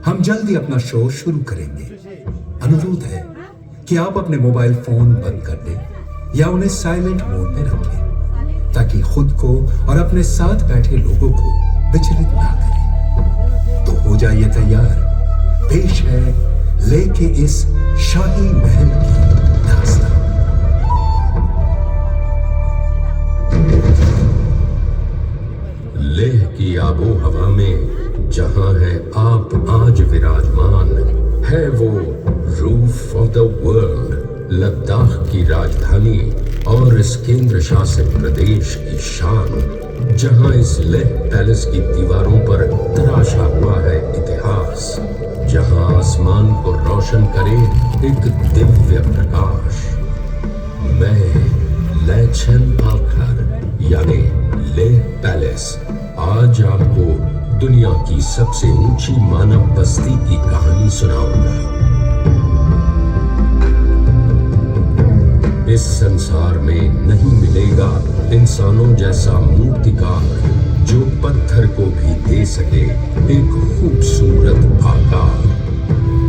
हम जल्दी अपना शो शुरू करेंगे। अनुरोध है कि आप अपने मोबाइल फोन बंद कर दें या उन्हें साइलेंट मोड में रखें ताकि खुद को और अपने साथ बैठे लोगों को विचलित ना करें। तो हो जाइए तैयार, पेश है लेके इस शाही महल की दास्तां। लेह की आबो हवा में जहां है आप आज विराजमान, है वो roof of the world, Ladakh की राजधानी और इस केंद्र शासित प्रदेश की शान, जहां इस लेह पैलेस की दीवारों पर तराशा हुआ है इतिहास, जहां आसमान को रोशन करे एक दिव्य प्रकाश। मैं लैचन पालकर यानी लेह पैलेस आज आपको दुनिया की सबसे ऊंची मानव बस्ती की कहानी सुनाऊंगा। इस संसार में नहीं मिलेगा इंसानों जैसा मूर्तिकार जो पत्थर को भी दे सके एक खूबसूरत आकार।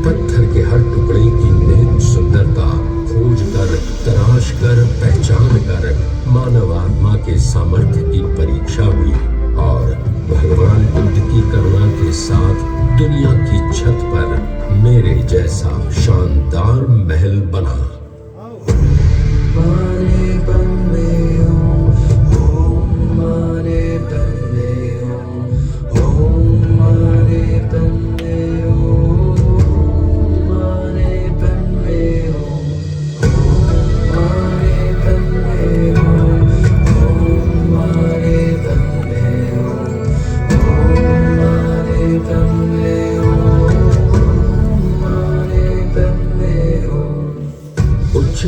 पत्थर के हर टुकड़े की निहित सुंदरता खोज कर, तराश कर, पहचान कर मानव आत्मा के सामर्थ्य की परीक्षा हुई और भगवान बुद्ध की करुणा के साथ दुनिया की छत पर मेरे जैसा शानदार महल बना।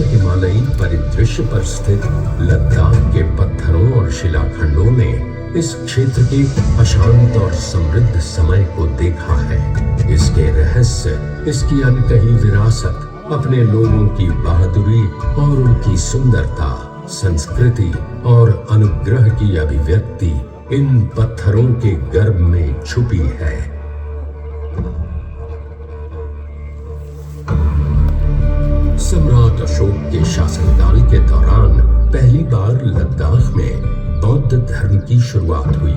हिमालयी परिदृश्य पर स्थित लद्दाख के पत्थरों और शिलाखंडों ने इस क्षेत्र के अशांत और समृद्ध समय को देखा है। इसके रहस्य, इसकी अनकही विरासत, अपने लोगों की बहादुरी और उनकी सुंदरता, संस्कृति और अनुग्रह की अभिव्यक्ति इन पत्थरों के गर्भ में छुपी है। सम्राट अशोक के शासनकाल के दौरान पहली बार लद्दाख में बौद्ध धर्म की शुरुआत हुई।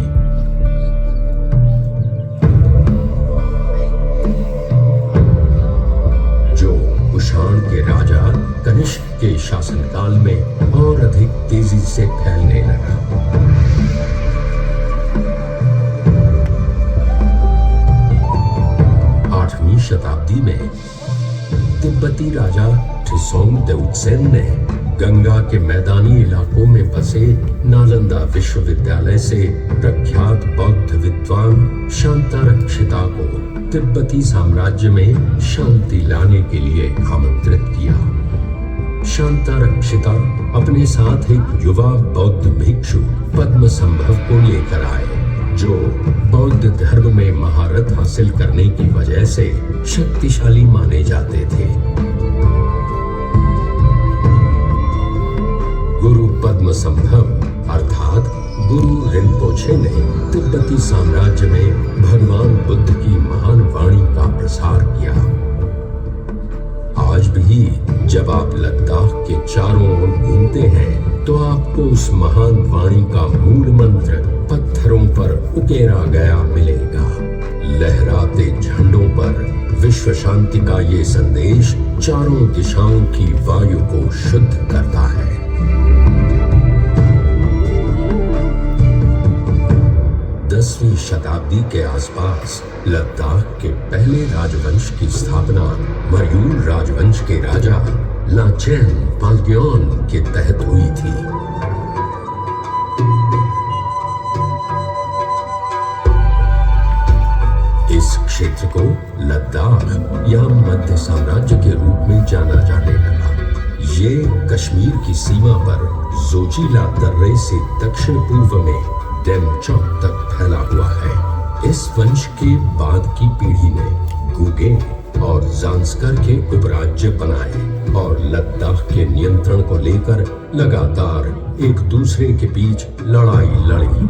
जो कुषाण के राजा कनिष्क के शासनकाल में और अधिक तेजी से फैलने लगा। 8वीं शताब्दी में तिब्बती राजा त्रिसोंग देउत्सेन ने गंगा के मैदानी इलाकों में बसे नालंदा विश्वविद्यालय से प्रख्यात बौद्ध विद्वान शांतारक्षिता को तिब्बती साम्राज्य में शांति लाने के लिए आमंत्रित किया। शांतारक्षिता अपने साथ एक युवा बौद्ध भिक्षु पद्मसंभव को लेकर आए, जो बौद्ध धर्म में महारत हासिल करने की वजह से शक्तिशाली माने जाते थे। गुरु पद्मसंभव अर्थात गुरु रिनपोछे ने तिब्बती साम्राज्य में भगवान बुद्ध की महान वाणी का प्रसार किया। आज भी जब आप लद्दाख के चारों ओर घूमते हैं तो आपको उस महान वाणी का मूल मंत्र पत्थरों पर उकेरा गया मिलेगा। लहराते झंडों पर विश्व शांति का ये संदेश चारों दिशाओं की वायु को शुद्ध करता है। दसवीं शताब्दी के आसपास लद्दाख के पहले राजवंश की स्थापना मर्यूल राजवंश के राजा लाचेन पालग्योन के तहत हुई थी। इस क्षेत्र को लद्दाख या मध्य साम्राज्य के रूप में जाना जाने लगा। ये कश्मीर की सीमा पर जोजिला दर्रे से दक्षिण पूर्व में डेमचौक तक फैला हुआ है। इस वंश के बाद की पीढ़ी ने गुगे और जांस्कर के उपराज्य बनाए और लद्दाख के नियंत्रण को लेकर लगातार एक दूसरे के बीच लड़ाई लड़ी।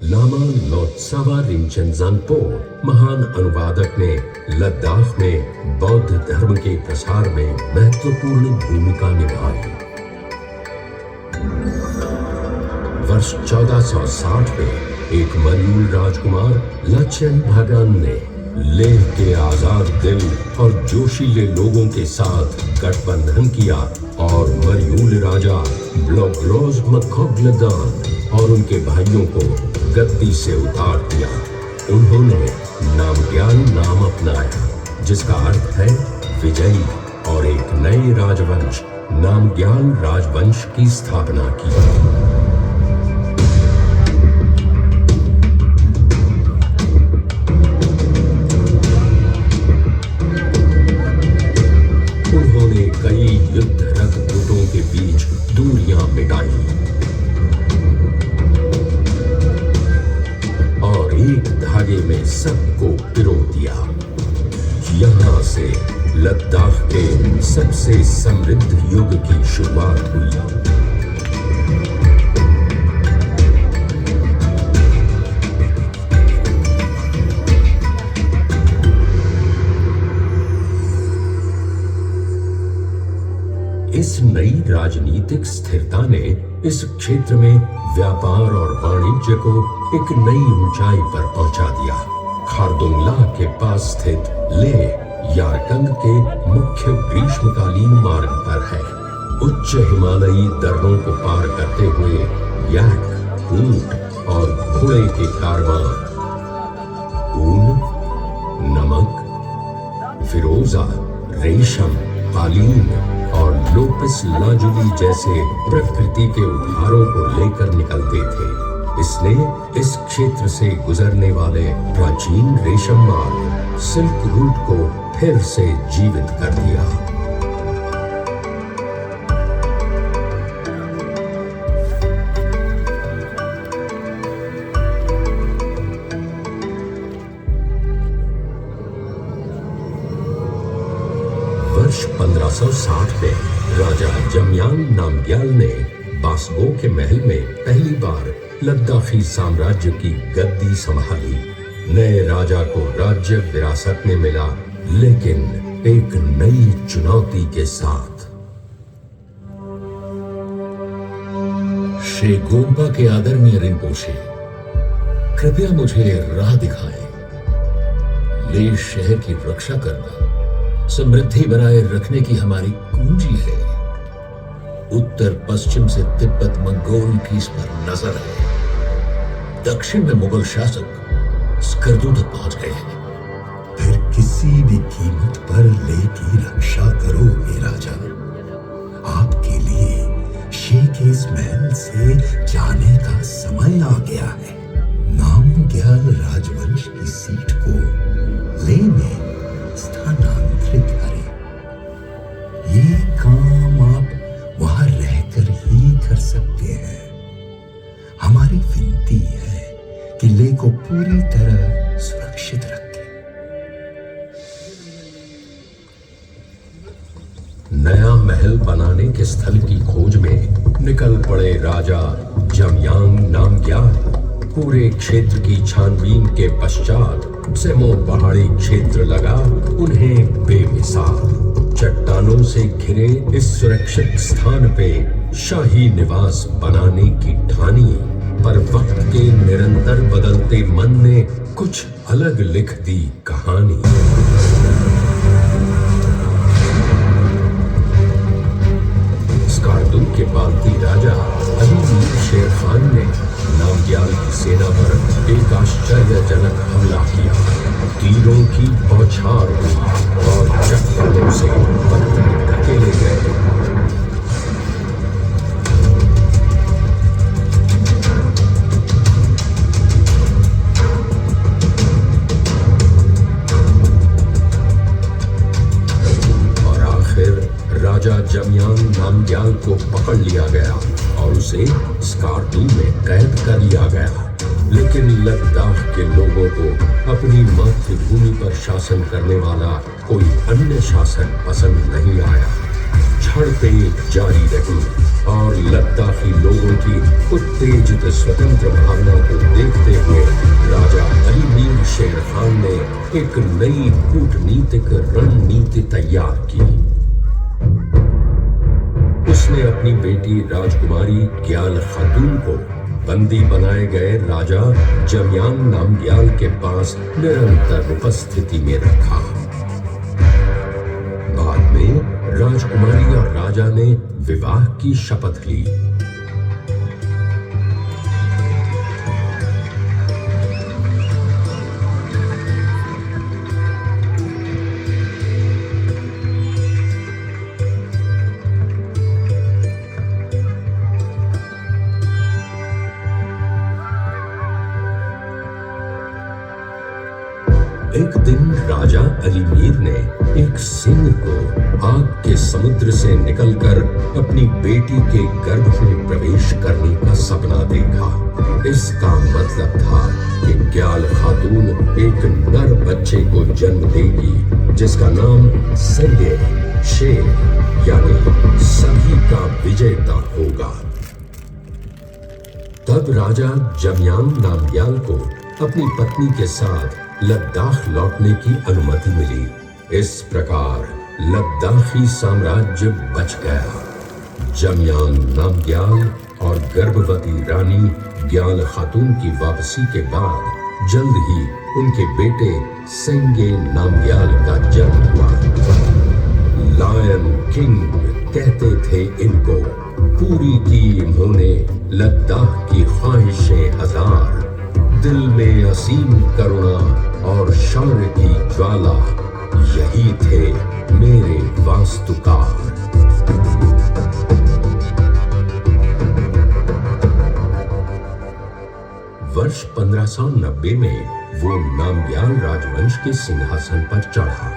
लामा लोत्सावा रिंचन ज़ांगपो, महान अनुवादक ने लद्दाख में बौद्ध धर्म के प्रसार में महत्वपूर्ण भूमिका निभाई। वर्ष 1460 में एक मरयूल राजकुमार लचेन भागान ने लेह के आजाद दिल और जोशीले लोगों के साथ गठबंधन किया और मरयूल राजा ब्लोग्लोज मखोग्लदान और उनके भाइयों को गद्दी से उतार दिया। उन्होंने नामग्याल नाम अपनाया, जिसका अर्थ है विजयी, और एक नए राजवंश नामग्याल राजवंश की स्थापना की। कई युद्ध रथ गुटों के बीच दूरियां मिटाई और एक धागे में सबको पिरो दिया। यहां से लद्दाख के सबसे समृद्ध युग की शुरुआत हुई। इस नई राजनीतिक स्थिरता ने इस क्षेत्र में व्यापार और वाणिज्य को एक नई ऊंचाई पर पहुंचा दिया। खारदुंगला के पास स्थित लेह यारकंग के मुख्य ग्रीष्मकालीन मार्ग पर है। उच्च हिमालयी दर्रों को पार करते हुए याक, ऊंट और घोड़े के कारवां ऊन, नमक, फिरोजा, रेशम, कालीन और लोपिस लाजुली जैसे प्रकृति के उपहारों को लेकर निकलते थे। इसने इस क्षेत्र से गुजरने वाले प्राचीन रेशम मार्ग सिल्क रूट को फिर से जीवित कर दिया। वर्ष 1560 में राजा जमयांग नामग्याल ने बासगो के महल में पहली बार लद्दाखी साम्राज्य की गद्दी संभाली। नए राजा को राज्य विरासत में मिला, लेकिन एक नई चुनौती के साथ। श्री गोम्बा के आदरणीय रिनपोशे, कृपया मुझे राह दिखाएं। लेह शहर की रक्षा करना समृद्धि बनाए रखने की हमारी कुंजी है। उत्तर पश्चिम से तिब्बत मंगोल की इस पर नजर है। दक्षिण में मुगल शासक स्कर्दू तक पहुंच गए हैं। फिर किसी भी कीमत पर लेह की रक्षा करो हे राजा। आपके लिए शेकेस महल से जाने का समय आ गया है। नामग्याल राजवंश की सीट को लेह में स्थानांतरित करें। ये काम आप वहां रहकर ही कर सकते हैं। हमारी विनती है कि लेह को पूरी तरह सुरक्षित रखें। नया महल बनाने के स्थल की खोज में निकल पड़े राजा जमयांग नामग्याल। पूरे क्षेत्र की छानबीन के पश्चात सेमो पहाड़ी क्षेत्र लगा उन्हें बेमिसाल। चट्टानों से घिरे इस सुरक्षित स्थान पे शाही निवास बनाने की ठानी, पर वक्त के निरंतर बदलते मन ने कुछ अलग लिख दी कहानी। स्कार्दू के बाल्टी राजा अली शेर खान ने नामग्याल की सेना पर एक आश्चर्यजनक हमला किया। तीरों की बौछार हुई और चट्टानों से पत्थर धकेले गए। और आखिर राजा जमयांग नामग्याल को पकड़ लिया गया और उसे स्कार्दू में कैद कर लिया गया। लेकिन लद्दाख के लोगों को अपनी मातृभूमि पर शासन करने वाला कोई अन्य शासक पसंद नहीं आया। झड़पें जारी रही और लद्दाखी लोगों की उत्तेजित स्वतंत्र भावना को देखते हुए राजा अली मीर शेर खान ने एक नई कूटनीतिक रणनीति तैयार की। उसने अपनी बेटी राजकुमारी ग्याल खातून को बंदी बनाए गए राजा जमयांग नामग्याल के पास निरंतर उपस्थिति में रखा। बाद में राजकुमारी और राजा ने विवाह की शपथ ली। एक दिन राजा अली मीर ने एक सिंह को आग के समुद्र से निकलकर अपनी बेटी के गर्भ में प्रवेश करने का सपना देखा। इसका मतलब था कि ग्याल खातून एक नर बच्चे को जन्म देगी जिसका नाम संगे शेर यानी सभी का विजेता होगा। तब राजा जमयांग नामग्याल को अपनी पत्नी के साथ लद्दाख लौटने की अनुमति मिली। इस प्रकार लद्दाखी साम्राज्य बच गया। जमयांग नामग्याल और गर्भवती रानी ग्याल खातून की वापसी के बाद जल्द ही उनके बेटे सेंगे नामग्याल का जन्म हुआ। लायन किंग कहते थे इनको। पूरी की इन्होंने लद्दाख की ख्वाहिशें हजार। दिल में असीम करुणा और शौर्य की ज्वाला, यही थे मेरे वास्तुकार। वर्ष 1590 में वो नामग्याल राजवंश के सिंहासन पर चढ़ा।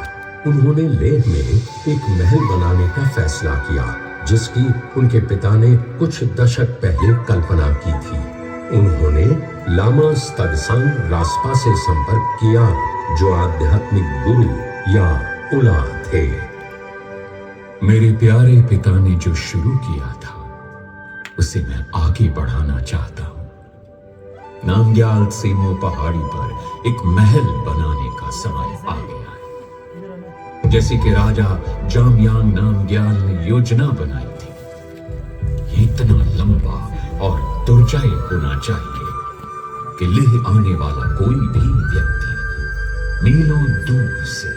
उन्होंने लेह में एक महल बनाने का फैसला किया जिसकी उनके पिता ने कुछ दशक पहले कल्पना की थी। उन्होंने लामा स्तगसांग रास्पा से संपर्क किया जो आध्यात्मिक गुरु या उला थे। मेरे प्यारे पिता ने जो शुरू किया था उसे मैं आगे बढ़ाना चाहता हूं। नामग्याल सेमो पहाड़ी पर एक महल बनाने का समय आ गया है, जैसे कि राजा जामयांग नामग्याल ने योजना बनाई थी। ये इतना लंबा और दुर्जय होना चाहिए कि लेह आने वाला कोई भी व्यक्ति मीलों दूर से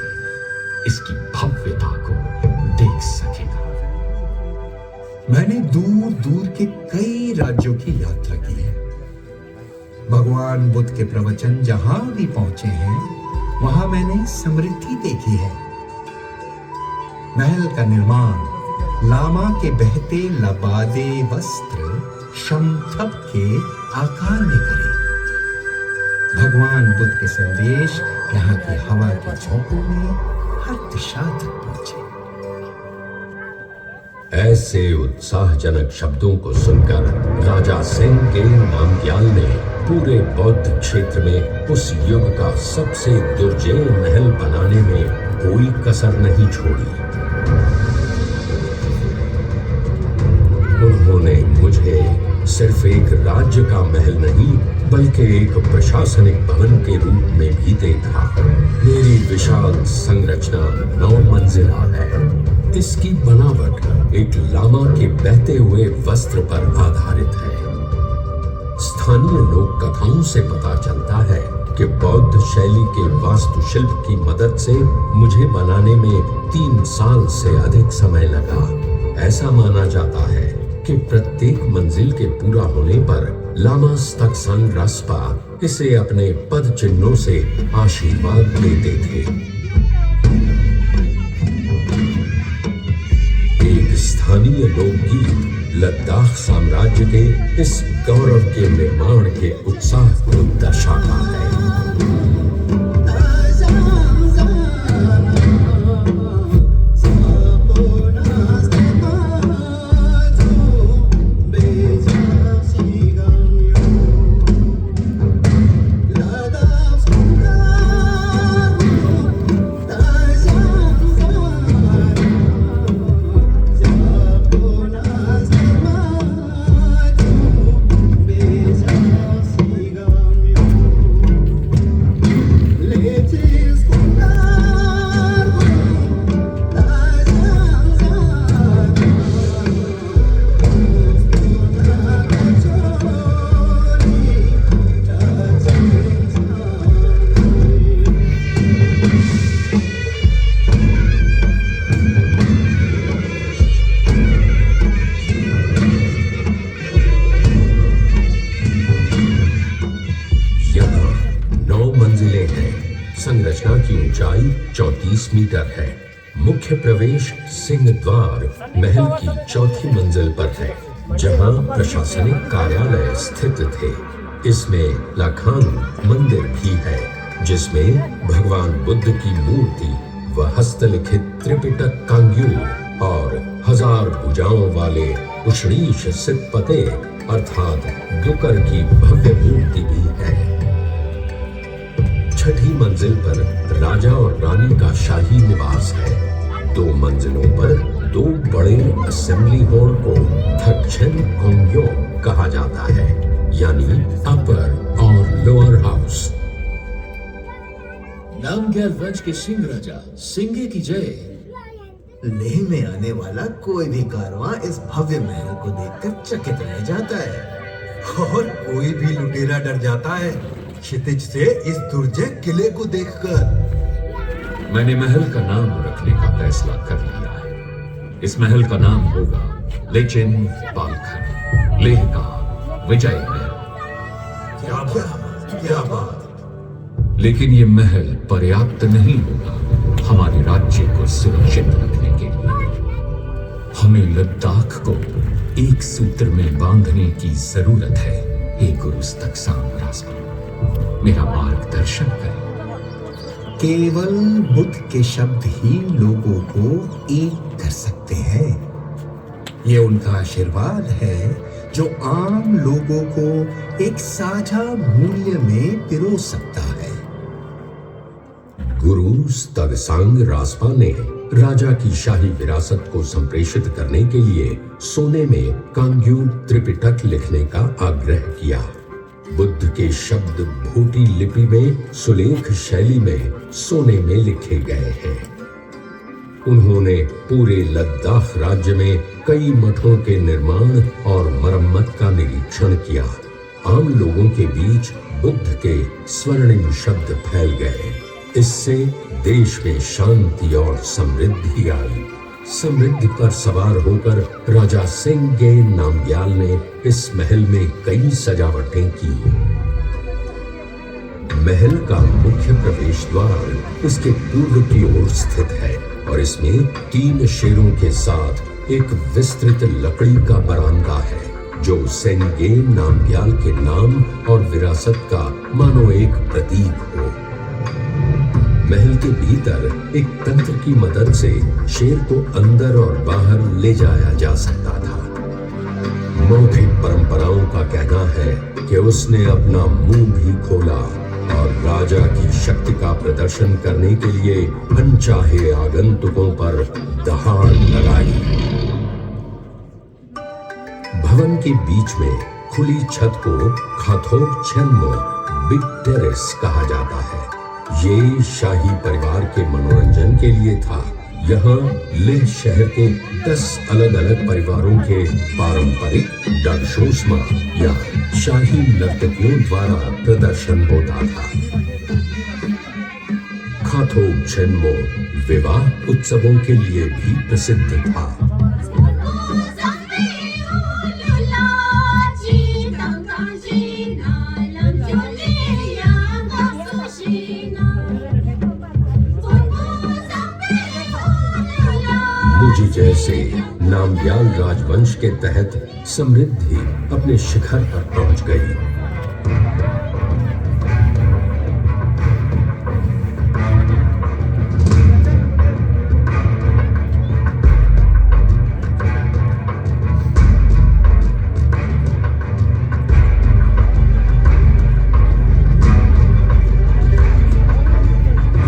इसकी भव्यता को देख सकेगा। मैंने दूर दूर के कई राज्यों की यात्रा की है। भगवान बुद्ध के प्रवचन जहां भी पहुंचे हैं वहां मैंने समृद्धि देखी है। महल का निर्माण लामा के बहते लबादे वस्त्र शमथप के आकार में करें। भगवान बुद्ध के संदेश यहाँ की हवा के झोंकों में हर दिशा तक पहुंचे। ऐसे उत्साहजनक शब्दों को सुनकर राजा सेंगे नामग्याल ने पूरे बौद्ध क्षेत्र में उस युग का सबसे दुर्जय महल बनाने में कोई कसर नहीं छोड़ी। उन्होंने मुझे सिर्फ एक राज्य का महल नहीं बल्कि एक प्रशासनिक भवन के रूप में भी देखा। मेरी विशाल संरचना 9 मंजिला है। इसकी बनावट एक लामा के बहते हुए वस्त्र पर आधारित है। स्थानीय लोक कथाओं से पता चलता है कि बौद्ध शैली के वास्तुशिल्प की मदद से मुझे बनाने में 3 साल से अधिक समय लगा। ऐसा माना जाता है कि प्रत्येक मंजिल के पूरा होने पर लामा स्तगसांग रास्पा इसे अपने पद चिन्हों से आशीर्वाद देते थे। एक स्थानीय लोकगीत लद्दाख साम्राज्य के इस गौरव के निर्माण के उत्साह को दर्शाता है। ऊंचाई 34 मीटर है। मुख्य प्रवेश सिंह द्वार महल की चौथी मंजिल पर है, जहां प्रशासनिक कार्यालय स्थित थे। इसमें लाखांग मंदिर भी है, जिसमें भगवान बुद्ध की मूर्ति व हस्तलिखित त्रिपिटक कांग्यू और 1000 भुजाओं वाले उष्णीश सिद्धपते अर्थात डुकर की भव्य मूर्ति भी है। छठी मंजिल पर राजा और रानी का शाही निवास है। 2 मंजिलों पर 2 बड़े असेंबली हॉल को थक्छन कोंग्यो कहा जाता है, यानी अपर और लोअर हाउस। नामग्याल वंश के सिंह राजा सिंगे की जय। लेह में आने वाला कोई भी कारवां इस भव्य महल को देखकर चकित रह जाता है, और कोई भी लुटेरा डर जाता है क्षितिज से इस दुर्जय किले को देखकर। मैंने महल का नाम रखने का फैसला कर लिया है। इस महल का नाम होगा लेचिन पालखन, लेह का विजय महल। क्या बात। लेकिन ये महल पर्याप्त नहीं होगा हमारे राज्य को सुरक्षित रखने के लिए। हमें लद्दाख को एक सूत्र में बांधने की जरूरत है। हे गुरु तक्सांग रासपान, मेरा मार्गदर्शन करें। केवल बुद्ध के शब्द ही लोगों को एक कर सकते हैं। ये उनका आशीर्वाद है जो आम लोगों को एक साझा मूल्य में पिरो सकता है। गुरु तगसांग रासपा ने राजा की शाही विरासत को संप्रेषित करने के लिए सोने में कांग्यू त्रिपिटक लिखने का आग्रह किया। बुद्ध के शब्द भूटी लिपि में सुलेख शैली में सोने में लिखे गए हैं। उन्होंने पूरे लद्दाख राज्य में कई मठों के निर्माण और मरम्मत का निरीक्षण किया। आम लोगों के बीच बुद्ध के स्वर्णिम शब्द फैल गए। इससे देश में शांति और समृद्धि आई। समृद्धि पर सवार होकर राजा सिंगे नामग्याल ने इस महल में कई सजावटें की। महल का मुख्य प्रवेश द्वार इसके पूर्व की ओर स्थित है और इसमें 3 शेरों के साथ एक विस्तृत लकड़ी का बरामदा है, जो सेंगे नामग्याल के नाम और विरासत का मानो एक प्रतीक हो। महल के भीतर एक तंत्र की मदद से शेर को अंदर और बाहर ले जाया जा सकता था। मौखिक परंपराओं का कहना है कि उसने अपना मुंह भी खोला और राजा की शक्ति का प्रदर्शन करने के लिए अनचाहे आगंतुकों पर दहाड़ लगाई। भवन के बीच में खुली छत को खाथोक छेन्मो बिग टेरेस कहा जाता है। ये शाही परिवार के मनोरंजन के लिए था। यहाँ लेह शहर के 10 अलग-अलग परिवारों के पारंपरिक डगशोस्मा या शाही नर्तकियों द्वारा प्रदर्शन होता था। खाथोक छेन्मो विवाह उत्सवों के लिए भी प्रसिद्ध था। मुझे जैसे नामग्याल राजवंश के तहत समृद्धि अपने शिखर पर पहुंच गई।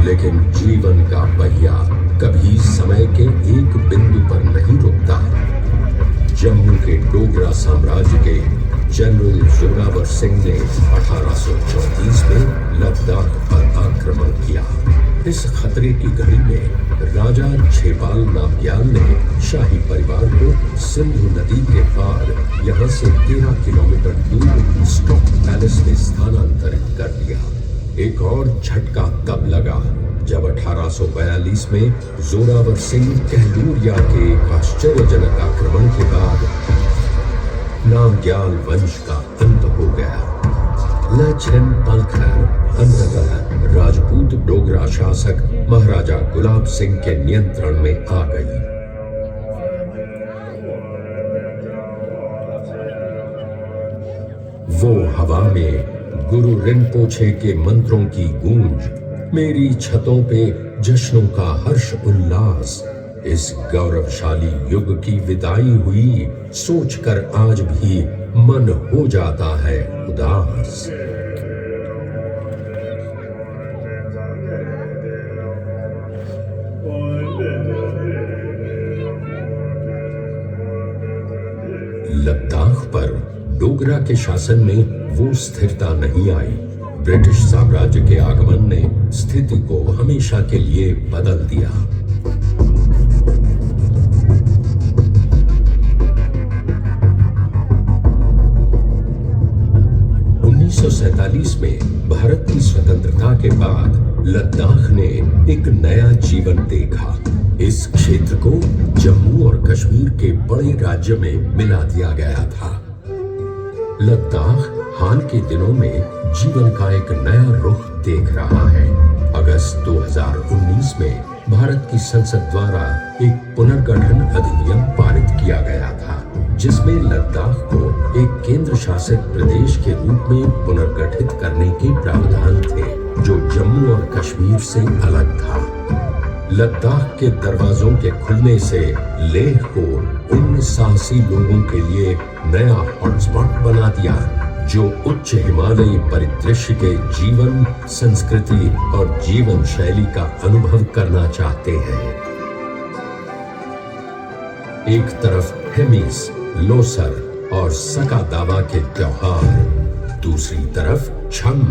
लेकिन जीवन का पहिया कभी समय के एक बिंदु पर नहीं रुकता। जम्मू के डोगरा साम्राज्य के जनरल जोरावर सिंह ने 1834 में लद्दाख पर आक्रमण किया। इस खतरे की घड़ी में राजा छेपाल नामग्याल ने शाही परिवार को सिंधु नदी के पार यहाँ से 13 किलोमीटर दूर स्टॉक पैलेस में स्थानांतरित कर दिया। एक और झटका तब लगा जब 1842 में जोरावर सिंह कहलूरिया के एक आश्चर्यजनक आक्रमण के बाद नामग्याल वंश का अंत हो गया। लेचिन पालखन अंततः राजपूत डोगरा शासक महाराजा गुलाब सिंह के नियंत्रण में आ गई। वो हवा में गुरु रिनपोछे के मंत्रों की गूंज, मेरी छतों पे जश्नों का हर्ष उल्लास, इस गौरवशाली युग की विदाई हुई सोचकर आज भी मन हो जाता है उदास। लद्दाख पर डोगरा के शासन में वो स्थिरता नहीं आई। ब्रिटिश साम्राज्य के आगमन ने स्थिति को हमेशा के लिए बदल दिया। में भारत की स्वतंत्रता के बाद लद्दाख ने एक नया जीवन देखा। इस क्षेत्र को जम्मू और कश्मीर के बड़े राज्य में मिला दिया गया था। लद्दाख हाल के दिनों में जीवन का एक नया रुख देख रहा है। अगस्त 2019 में भारत की संसद द्वारा एक पुनर्गठन अधिनियम पारित किया गया था, जिसमें लद्दाख को एक केंद्र शासित प्रदेश के रूप में पुनर्गठित करने के प्रावधान थे, जो जम्मू और कश्मीर से अलग था। लद्दाख के दरवाजों के खुलने से लेह को उन साहसी लोगों के लिए नया हॉटस्पॉट बना दिया जो उच्च हिमालयी परिदृश्य के जीवन, संस्कृति और जीवन शैली का अनुभव करना चाहते हैं। एक तरफ हेमिस, लोसर और सका दावा के त्योहार, दूसरी तरफ छम,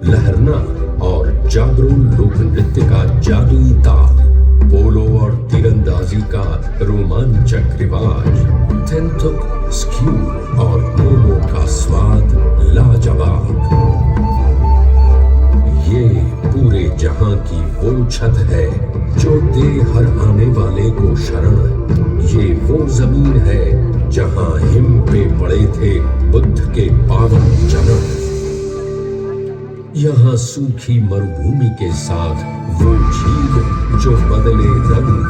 लहरना और जागरो लोक नृत्य का जादुई ताल, पोलो और तीरंदाजी का रोमांचक रिवाज, तेंतुक, स्क्यू और मोमो का स्वाद लाजवाब। ये पूरे जहां की वो छत है जो दे हर आने वाले को शरण। ये वो जमीन है जहां हिम पे पड़े थे बुद्ध के पावन चरण। यहाँ सूखी मरुभूमि के साथ वो झील जो बदले रंग,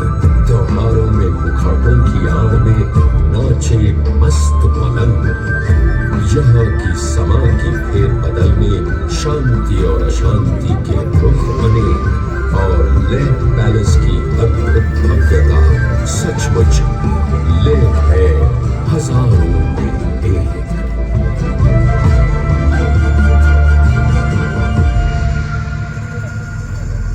त्योहारों में मुखौटों की आड़ में नाचे मस्त पलंग। यहाँ की समा की फेर बदल में शांति और अशांति के रुख बने और लेह पैलेस की अद्भुत भव्यता सचमुच लेह है हजारों में एक।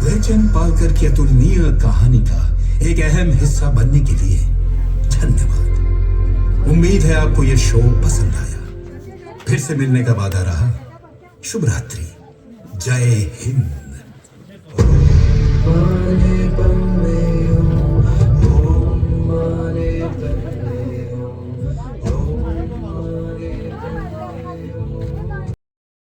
लेजेंड पालकर की अतुलनीय कहानी का एक अहम हिस्सा बनने के लिए धन्यवाद। उम्मीद है आपको यह शो पसंद आया। फिर से मिलने का वादा रहा। शुभ रात्रि। जय हिंद।